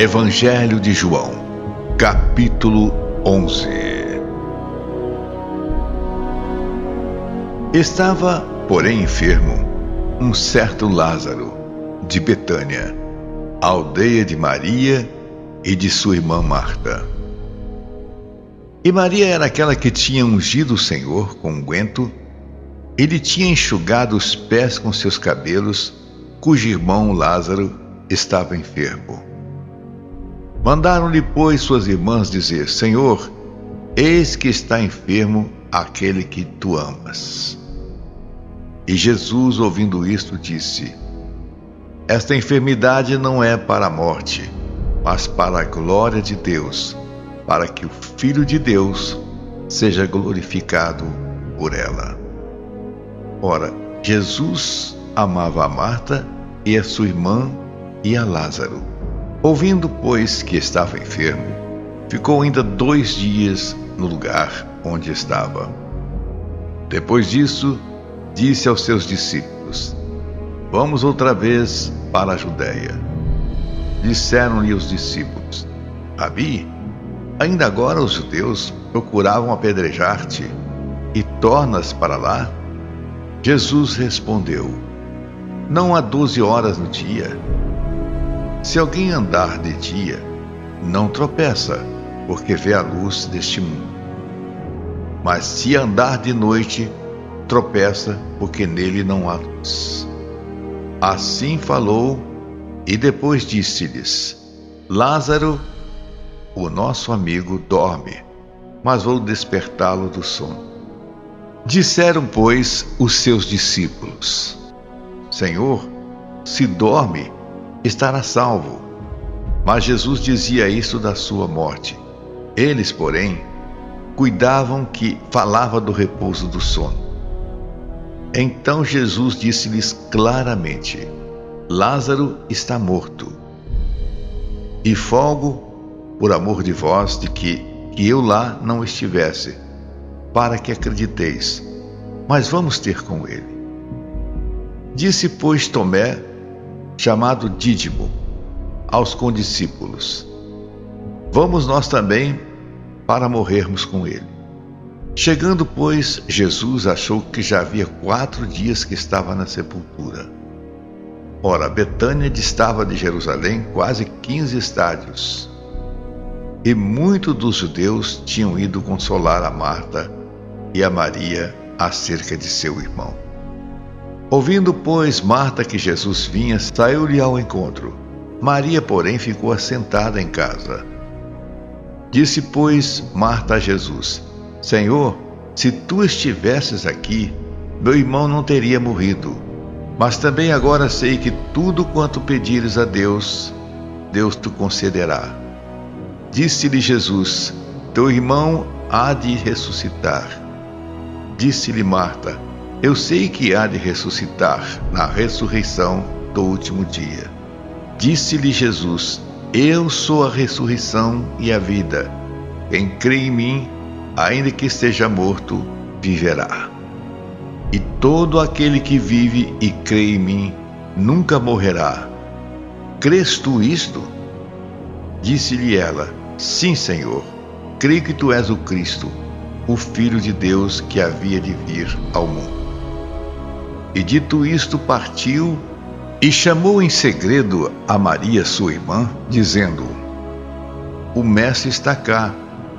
Evangelho de João, capítulo 11. Estava, porém, enfermo um certo Lázaro, de Betânia, a aldeia de Maria e de sua irmã Marta. E Maria era aquela que tinha ungido o Senhor com unguento e lhe tinha enxugado os pés com seus cabelos, cujo irmão Lázaro estava enfermo. Mandaram-lhe, pois, suas irmãs dizer: Senhor, eis que está enfermo aquele que tu amas. E Jesus, ouvindo isto, disse: Esta enfermidade não é para a morte, mas para a glória de Deus, para que o Filho de Deus seja glorificado por ela. Ora, Jesus amava a Marta e a sua irmã e a Lázaro. Ouvindo, pois, que estava enfermo, ficou ainda 2 dias no lugar onde estava. Depois disso, disse aos seus discípulos: Vamos outra vez para a Judéia. Disseram-lhe os discípulos: Rabi, ainda agora os judeus procuravam apedrejar-te, e tornas para lá? Jesus respondeu: Não há 12 horas no dia. Se alguém andar de dia, não tropeça, porque vê a luz deste mundo. Mas se andar de noite, tropeça, porque nele não há luz. Assim falou, e depois disse-lhes: Lázaro, o nosso amigo, dorme, mas vou despertá-lo do sono. Disseram, pois, os seus discípulos: Senhor, se dorme, estará salvo. Mas Jesus dizia isso da sua morte. Eles, porém, cuidavam que falava do repouso do sono. Então Jesus disse-lhes claramente: Lázaro está morto. E folgo por amor de vós de que eu lá não estivesse, para que acrediteis. Mas vamos ter com ele. Disse, pois, Tomé, chamado Dídimo, aos condiscípulos: Vamos nós também para morrermos com ele. Chegando, pois, Jesus achou que já havia 4 dias que estava na sepultura. Ora, Betânia distava de Jerusalém quase 15 estádios. E muitos dos judeus tinham ido consolar a Marta e a Maria acerca de seu irmão. Ouvindo, pois, Marta que Jesus vinha, saiu-lhe ao encontro. Maria, porém, ficou assentada em casa. Disse, pois, Marta a Jesus: Senhor, se tu estivesses aqui, meu irmão não teria morrido. Mas também agora sei que tudo quanto pedires a Deus, Deus te concederá. Disse-lhe Jesus: Teu irmão há de ressuscitar. Disse-lhe Marta: Eu sei que há de ressuscitar na ressurreição do último dia. Disse-lhe Jesus: Eu sou a ressurreição e a vida. Quem crê em mim, ainda que esteja morto, viverá. E todo aquele que vive e crê em mim, nunca morrerá. Crês tu isto? Disse-lhe ela: Sim, Senhor. Creio que tu és o Cristo, o Filho de Deus que havia de vir ao mundo. E dito isto, partiu e chamou em segredo a Maria, sua irmã, dizendo: O mestre está cá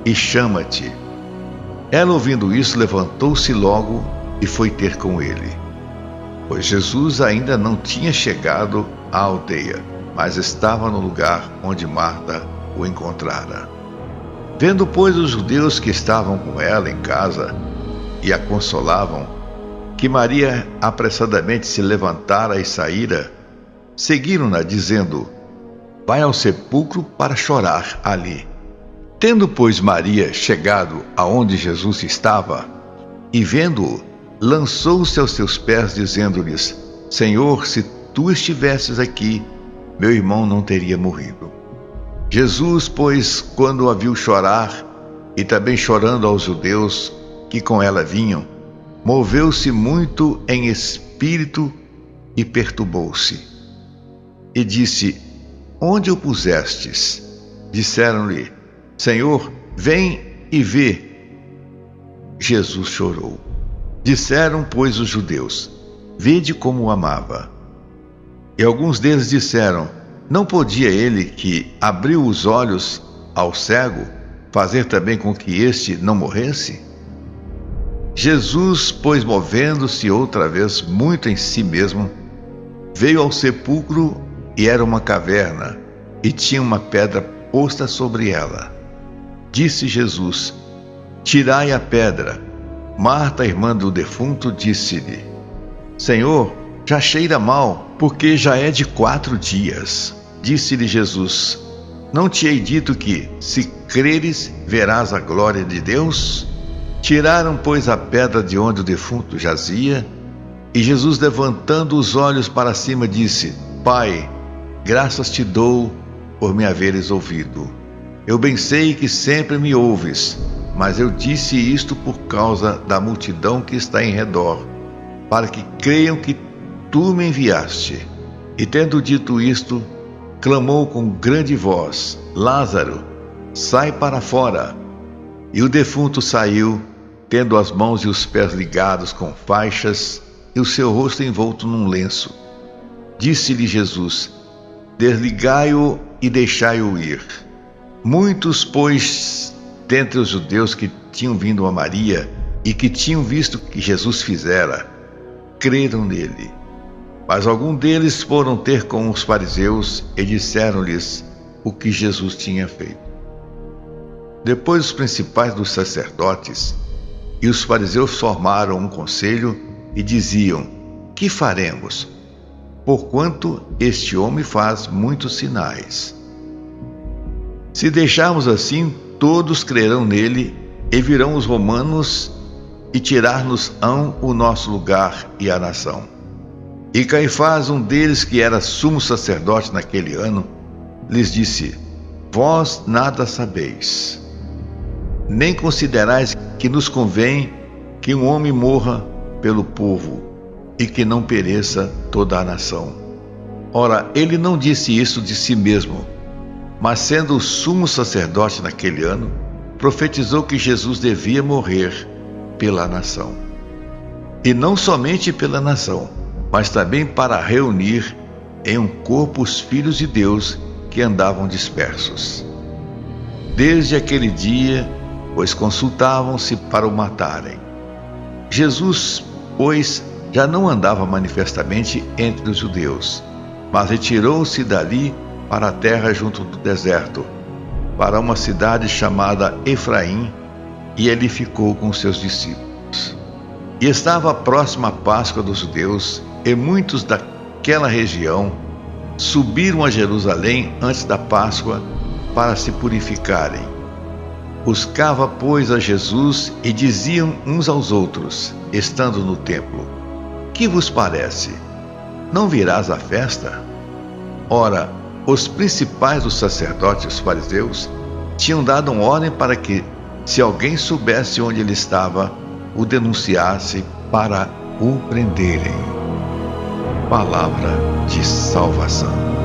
e chama-te. Ela, ouvindo isso, levantou-se logo e foi ter com ele. Pois Jesus ainda não tinha chegado à aldeia, mas estava no lugar onde Marta o encontrara. Vendo, pois, os judeus que estavam com ela em casa e a consolavam, que Maria apressadamente se levantara e saíra, seguiram-na, dizendo: Vai ao sepulcro para chorar ali. Tendo, pois, Maria chegado aonde Jesus estava, e vendo-o, lançou-se aos seus pés, dizendo-lhes: Senhor, se tu estivesses aqui, meu irmão não teria morrido. Jesus, pois, quando a viu chorar, e também chorando aos judeus que com ela vinham, moveu-se muito em espírito e perturbou-se. E disse: onde o pusestes? Disseram-lhe: Senhor, vem e vê. Jesus chorou. Disseram, pois, os judeus: Vede como o amava. E alguns deles disseram: Não podia ele, que abriu os olhos ao cego, fazer também com que este não morresse? Jesus, pois, movendo-se outra vez muito em si mesmo, veio ao sepulcro, e era uma caverna, e tinha uma pedra posta sobre ela. Disse Jesus: Tirai a pedra. Marta, irmã do defunto, disse-lhe: Senhor, já cheira mal, porque já é de 4 dias. Disse-lhe Jesus: Não te hei dito que, se creres, verás a glória de Deus? Tiraram, pois, a pedra de onde o defunto jazia, e Jesus, levantando os olhos para cima, disse: Pai, graças te dou por me haveres ouvido. Eu bem sei que sempre me ouves, mas eu disse isto por causa da multidão que está em redor, para que creiam que tu me enviaste. E tendo dito isto, clamou com grande voz: Lázaro, sai para fora. E o defunto saiu, tendo as mãos e os pés ligados com faixas, e o seu rosto envolto num lenço. Disse-lhe Jesus: Desligai-o e deixai-o ir. Muitos, pois, dentre os judeus que tinham vindo a Maria e que tinham visto o que Jesus fizera, creram nele. Mas alguns deles foram ter com os fariseus e disseram-lhes o que Jesus tinha feito. Depois os principais dos sacerdotes e os fariseus formaram um conselho e diziam: Que faremos? Porquanto este homem faz muitos sinais. Se deixarmos assim, todos crerão nele, e virão os romanos e tirar-nos-ão o nosso lugar e a nação. E Caifás, um deles que era sumo sacerdote naquele ano, lhes disse: Vós nada sabeis, nem considerais que nos convém que um homem morra pelo povo, e que não pereça toda a nação. Ora, ele não disse isso de si mesmo, mas sendo o sumo sacerdote naquele ano, profetizou que Jesus devia morrer pela nação. E não somente pela nação, mas também para reunir em um corpo os filhos de Deus que andavam dispersos. Desde aquele dia, pois consultavam-se para o matarem. Jesus, pois, já não andava manifestamente entre os judeus, mas retirou-se dali para a terra junto do deserto, para uma cidade chamada Efraim, e ali ficou com seus discípulos. E estava próxima a Páscoa dos judeus, e muitos daquela região subiram a Jerusalém antes da Páscoa para se purificarem. Buscava, pois, a Jesus e diziam uns aos outros, estando no templo: Que vos parece? Não virás à festa? Ora, os principais dos sacerdotes e os fariseus tinham dado uma ordem para que, se alguém soubesse onde ele estava, o denunciasse para o prenderem. Palavra de salvação.